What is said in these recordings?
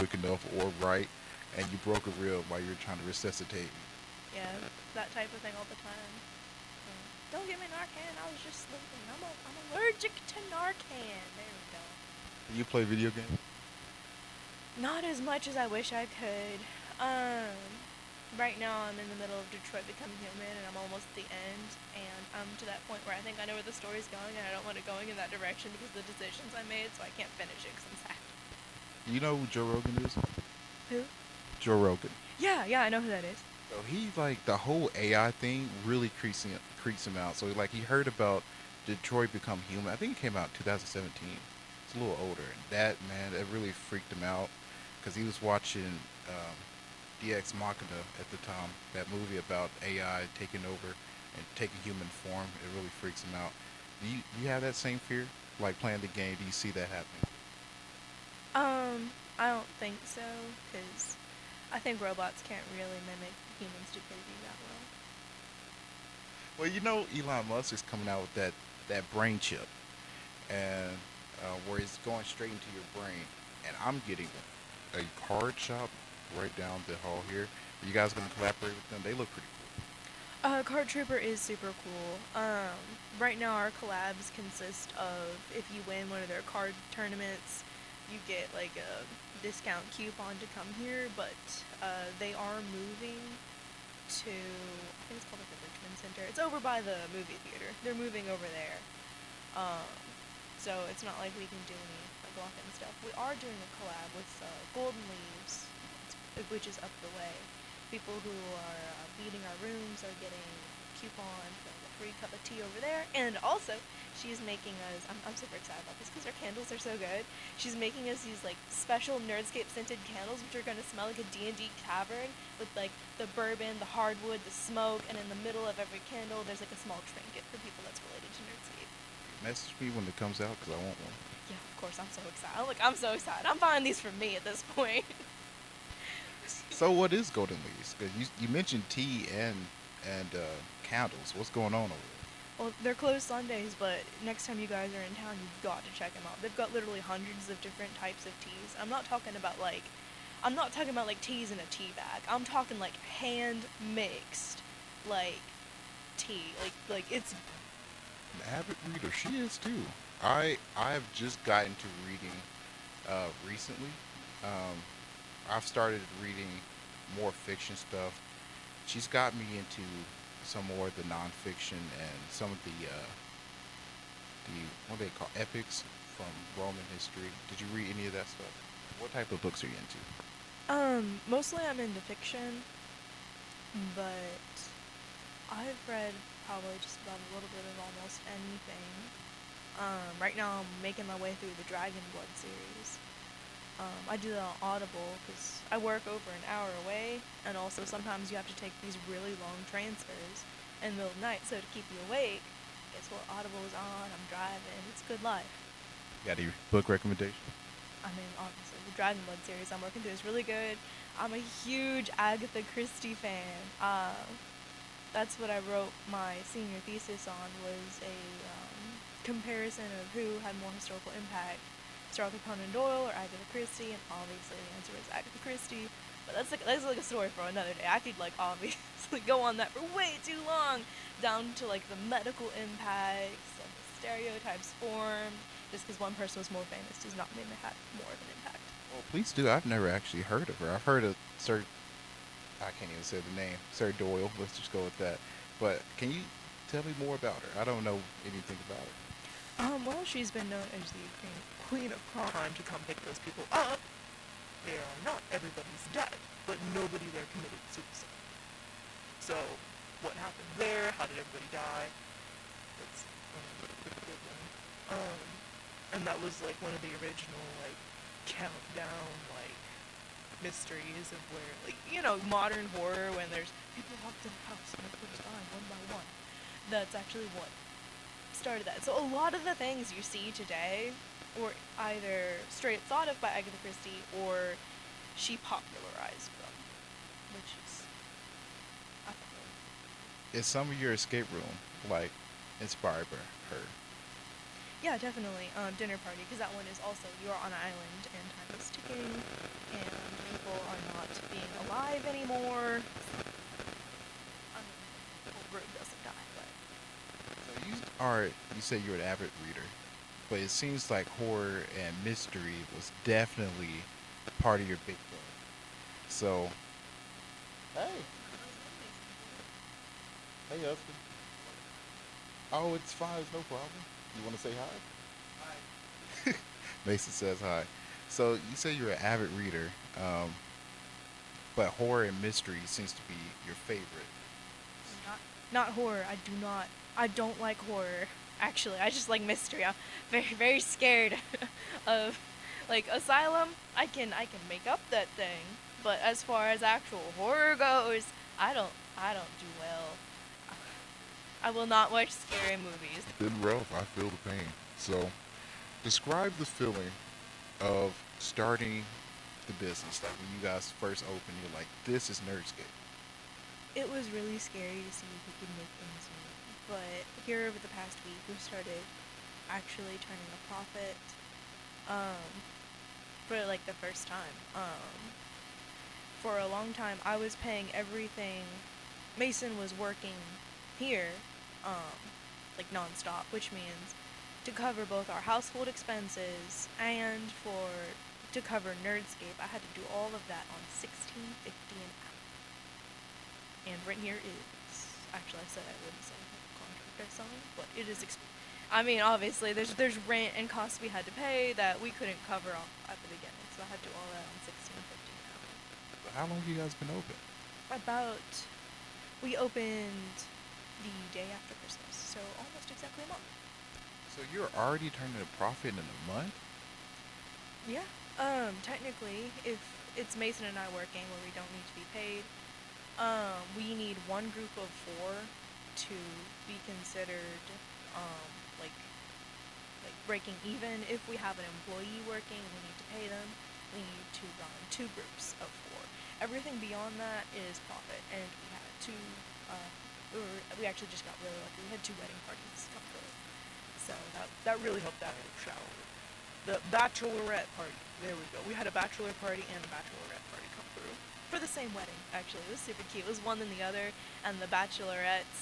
quick enough or right, and you broke a rib while you're trying to resuscitate. Yeah, that type of thing all the time. Don't give me Narcan. I was just sleeping. I'm allergic to Narcan. There we go. Do you play video games? Not as much as I wish I could. Um, right now I'm in the middle of Detroit Become Human, and I'm almost at the end, and I'm to that point where I think I know where the story's going, and I don't want it going in that direction because of the decisions I made, so I can't finish it because I'm sad. You know who Joe Rogan is? Who? Joe Rogan. Yeah, I know who that is. So he like the whole AI thing really creeps him out. So like he heard about Detroit Become Human. I think it came out in 2017. It's a little older, and that man, that really freaked him out because he was watching DX Machina at the time, that movie about AI taking over and taking human form. It really freaks him out. Do you have that same fear? Like playing the game, do you see that happening? I don't think so, because I think robots can't really mimic human stupidity that well. Well, Elon Musk is coming out with that brain chip, and where it's going straight into your brain. And I'm getting a card shop right down the hall here. Are you guys gonna collaborate with them? They look pretty cool. Card Trooper is super cool. Right now our collabs consist of if you win one of their card tournaments, you get like a discount coupon to come here, but they are moving to, I think it's called like the Richmond Center. It's over by the movie theater. They're moving over there. Um, so it's not like we can do any like lock-in stuff. We are doing a collab with Golden Leaves, which is up the way. People who are beating our rooms are getting a coupon for like a free cup of tea over there. And also, she's making us, I'm super excited about this because her candles are so good. She's making us these like special Nerdscape scented candles, which are going to smell like a D&D tavern with like the bourbon, the hardwood, the smoke, and in the middle of every candle, there's like a small trinket for people that's related to Nerdscape. Message me when it comes out because I want one. Yeah, of course, I'm so excited. I'm so excited. I'm buying these for me at this point. So what is Golden Leaves? Because you mentioned tea and candles. What's going on over there? Well, they're closed Sundays, but next time you guys are in town, you've got to check them out. They've got literally hundreds of different types of teas. I'm not talking about like teas in a tea bag. I'm talking like hand mixed, like tea. Like it's. An avid reader, she is too. I've just gotten to reading recently. Um, I've started reading more fiction stuff. She's got me into some more of the nonfiction and some of the what do they call epics from Roman history. Did you read any of that stuff? What type of books are you into? Mostly I'm into fiction, but I've read probably just about a little bit of almost anything. Right now I'm making my way through the Dragon Blood series. I do that on Audible because I work over an hour away, and also sometimes you have to take these really long transfers in the middle of the night. So to keep you awake, guess what? Audible is on. I'm driving. It's good life. Got any book recommendation? I mean, honestly, the Dragon Blood series I'm working through is really good. I'm a huge Agatha Christie fan. That's what I wrote my senior thesis on, was a comparison of who had more historical impact, Sir Arthur Conan Doyle or Agatha Christie, and obviously the answer is Agatha Christie. But that's like a story for another day. I could like obviously go on that for way too long, down to like the medical impacts and the stereotypes formed. Just because one person was more famous does not mean they had more of an impact. Well, please do. I've never actually heard of her. I've heard of Sir. I can't even say the name. Sir Doyle. Let's just go with that. But can you tell me more about her? I don't know anything about her. Well, she's been known as the Queen of Crime to come pick those people up. They are not everybody's dead, but nobody there committed suicide. So, what happened there? How did everybody die? That's a good one. And that was like one of the original like countdown like mysteries of where like modern horror when there's people walk to the house and everybody's dying one by one. That's actually what started that. So a lot of the things you see today were either straight thought of by Agatha Christie or she popularized them, which is I thought Is some of your escape room like inspired by her? yeah, definitely. Dinner party, because that one is also you're on an island and time is ticking, and alive anymore. I mean, the whole group doesn't die, but So you say you're an avid reader, but it seems like horror and mystery was definitely part of your big book. So, hey, hey, husband. Oh, it's fine. It's no problem. You want to say hi? Mason says hi. So you say you're an avid reader, but horror and mystery seems to be your favorite. not not horror. I do not. I don't like horror. Actually, I just like mystery. I'm very scared of like Asylum. I can make up that thing, but as far as actual horror goes, I don't do well. I will not watch scary movies. Then, Ralph, I feel the pain. So, describe the feeling of starting the business. Like when you guys first opened, you're like, "This is Nerdscape." It was really scary to see if we could make things move, but here over the past week, we started actually turning a profit. Um, for like the first time. For a long time, I was paying everything. Mason was working here, um, like nonstop, which means to cover both our household expenses and for to cover Nerdscape, I had to do all of that on 16.50 an hour. And rent here is actually I said I wouldn't say what contract I signed, but it is. I mean, obviously, there's rent and costs we had to pay that we couldn't cover off at the beginning, so I had to do all that on 16.50 an hour. How long have you guys been open? About we opened the day after Christmas, so almost exactly a month. So you're already turning a profit in a month? Yeah. Technically, if it's Mason and I working where we don't need to be paid, we need one group of four to be considered, um, like breaking even. If we have an employee working and we need to pay them, we need to run two groups of four. Everything beyond that is profit, and we had two. We actually just got really lucky. We had two wedding parties come through, so that really helped that out. The bachelorette party. There we go. We had a bachelor party and a bachelorette party come through for the same wedding. Actually, it was super cute. It was one than the other, and the bachelorettes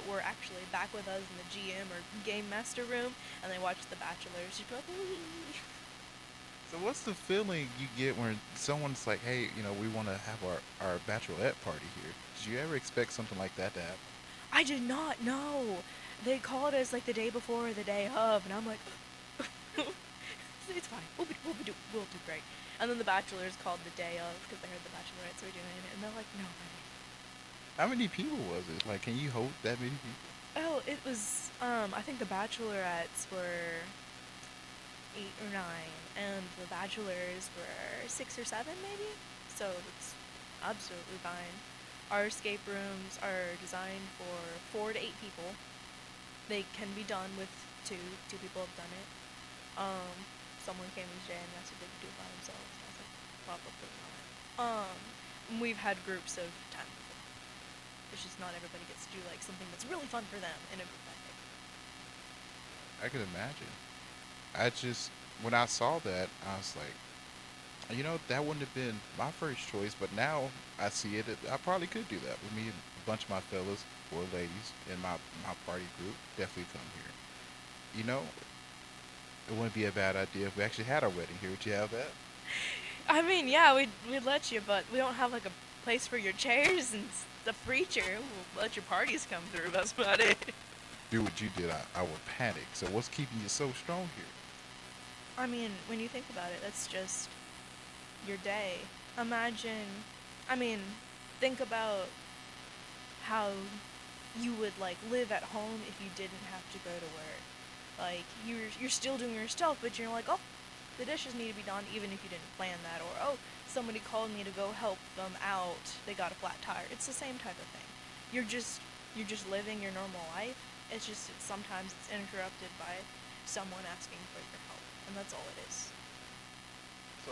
were actually back with us in the GM or game master room, and they watched the bachelors. She'd be like, "Wee." So what's the feeling you get when someone's like, "Hey, we want to have our bachelorette party here"? Did you ever expect something like that to happen? I did not know. They called us like the day before or the day of, and I'm like, it's fine. We'll do great. And then the bachelors called the day of because they heard the bachelorettes were doing it, and they're like, no, honey. How many people was it? Like, can you hold that many people? Oh, it was. I think the bachelorettes were 8 or 9, and the bachelors were 6 or 7, maybe. So it's absolutely fine. Our escape rooms are designed for 4 to 8 people. They can be done with two. Two people have done it. Someone came today and asked if they could do it by themselves. And I was like, probably not. We've had groups of 10 before. It's just not everybody gets to do like something that's really fun for them in a group that big. I could imagine. I just when I saw that, I was like, that wouldn't have been my first choice, but now I see it. I probably could do that with me and a bunch of my fellas or ladies in my party group. Definitely come here. You know, it wouldn't be a bad idea if we actually had our wedding here. Would you have that? I mean, yeah, we'd let you, but we don't have like a place for your chairs and the preacher. We'll let your parties come through. That's about it. Do what you did, I would panic. So what's keeping you so strong here? I mean, when you think about it, that's just your day. Imagine, I mean, think about how you would like live at home if you didn't have to go to work. Like you're still doing your stuff, but you're like, oh, the dishes need to be done, even if you didn't plan that, or oh, somebody called me to go help them out. They got a flat tire. It's the same type of thing. You're just living your normal life. It's just sometimes it's interrupted by someone asking for your help, and that's all it is. So,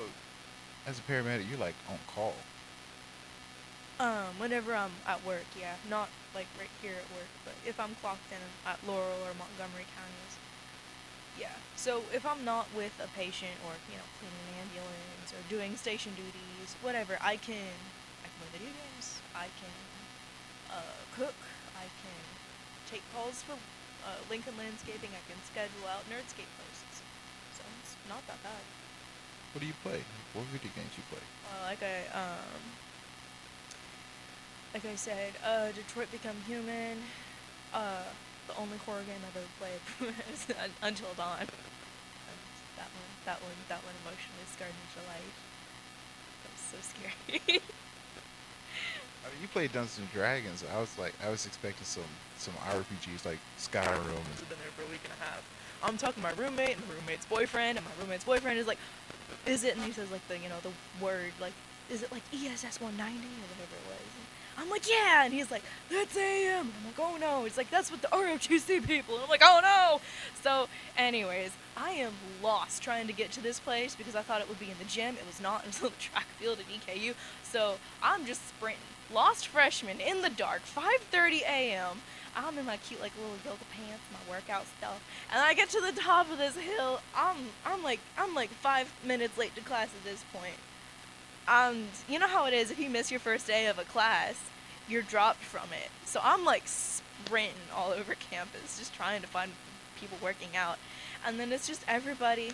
as a paramedic, you're like on call. Whenever I'm at work, yeah, not like right here at work, but if I'm clocked in at Laurel or Montgomery counties, yeah. So if I'm not with a patient or cleaning an ambulance or doing station duties, whatever, I can play video games. I can cook. I can take calls for Lincoln Landscaping. I can schedule out Nerdscape posts. So it's not that bad. What do you play? What video games you play? Like I said, Detroit Become Human. The only horror game I've ever played is Until Dawn. And that one emotionally scarred me for life. That was so scary. I mean, you played Dungeons and Dragons. I was expecting some RPGs like Skyrim. I've been there for a week and a half. I'm talking to my roommate and my roommate's boyfriend, and my roommate's boyfriend is like, "Is it?" And he says like the the word like, "Is it like ESS 190 or whatever it was?" And I'm like, "Yeah," and he's like, "That's AM." And I'm like, "Oh no!" It's like that's what the ROTC people. And I'm like, "Oh no!" So, anyways, I am lost trying to get to this place because I thought it would be in the gym. It was not until the track field at EKU. So I'm just sprinting. Lost freshman in the dark, 5:30 a.m. I'm in my cute like little yoga pants, my workout stuff, and I get to the top of this hill. I'm like 5 minutes late to class at this point. You know how it is if you miss your first day of a class, you're dropped from it. So I'm like sprinting all over campus, just trying to find people working out, and then it's just everybody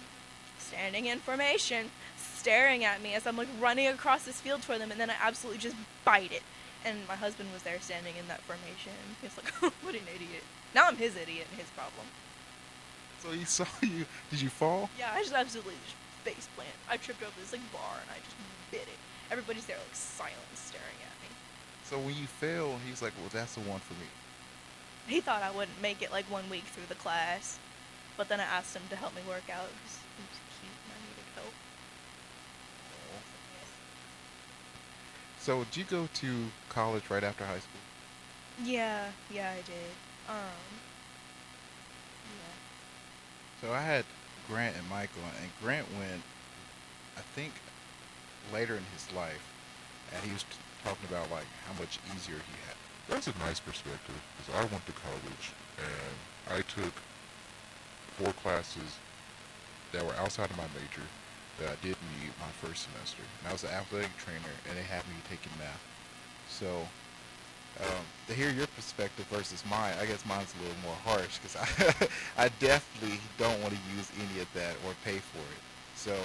standing in formation, staring at me as I'm like running across this field toward them, and then I absolutely just bite it. And my husband was there standing in that formation. He's like, "Oh, what an idiot." Now I'm his idiot and his problem. So he saw you. Did you fall? Yeah, I just absolutely just face plant. I tripped over this like bar and I just bit it. Everybody's there like silent staring at me. So when you fell, he's like, "Well, that's the one for me." He thought I wouldn't make it like 1 week through the class, but then I asked him to help me work out. He was cute and I needed help. So did you go to college right after high school? Yeah, I did. Yeah. So I had Grant and Michael, and Grant went, I think, later in his life, and he was talking about like how much easier he had. That's a nice perspective, because I went to college and I took 4 classes that were outside of my major that I did need my first semester. And I was an athletic trainer, and they had me taking math. So to hear your perspective versus mine, I guess mine's a little more harsh because I definitely don't want to use any of that or pay for it. So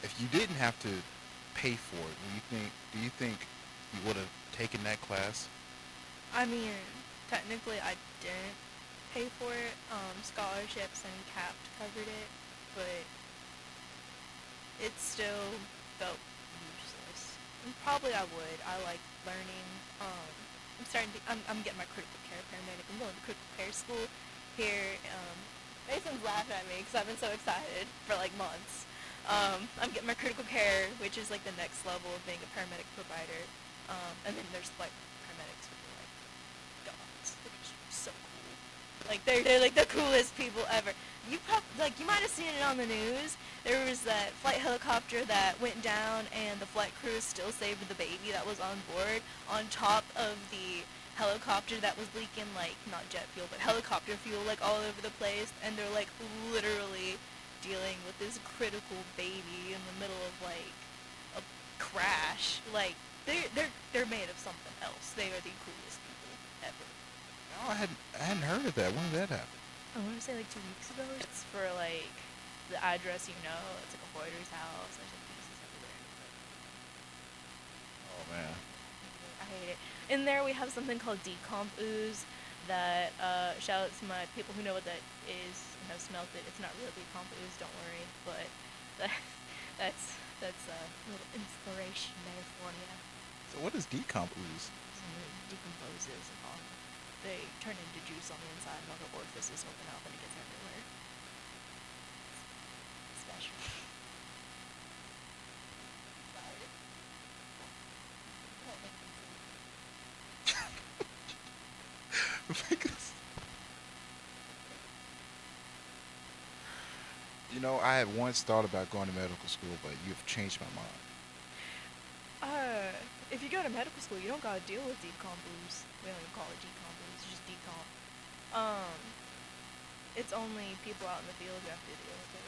if you didn't have to pay for it, do you think you would have taken that class? I mean, technically I didn't pay for it. Scholarships and CAPT covered it, but it still felt useless. And probably I would. I like learning. I'm getting my critical care paramedic. I'm going to critical care school here. Mason's laughing at me because I've been so excited for like months. I'm getting my critical care, which is like the next level of being a paramedic provider. And then there's like paramedics who are like dogs, which is so cool. Like they're like the coolest people ever. You might have seen it on the news. There was that flight helicopter that went down, and the flight crew still saved the baby that was on board on top of the helicopter that was leaking like not jet fuel but helicopter fuel like all over the place, and they're like literally dealing with this critical baby in the middle of like a crash. Like they're made of something else. They are the coolest people ever. No, I hadn't heard of that. When did that happen? I want to say like 2 weeks ago. It's for like the address, it's like a hoarder's house. There's like pieces everywhere. Oh man. I hate it. In there we have something called decomp ooze that shout out to my people who know what that is and have smelt it. It's not really decomp ooze, don't worry, but that's a little inspiration there for you. So what is decomp ooze? It decomposes and all. They turn into juice on the inside and all the orifices open up and it gets everywhere. It's special. Sorry. Don't make me see. I had once thought about going to medical school, but you've changed my mind. If you go to medical school, you don't gotta deal with decomp ooze. We don't even call it decomp ooze, it's just decomp. It's only people out in the field who have to deal with it.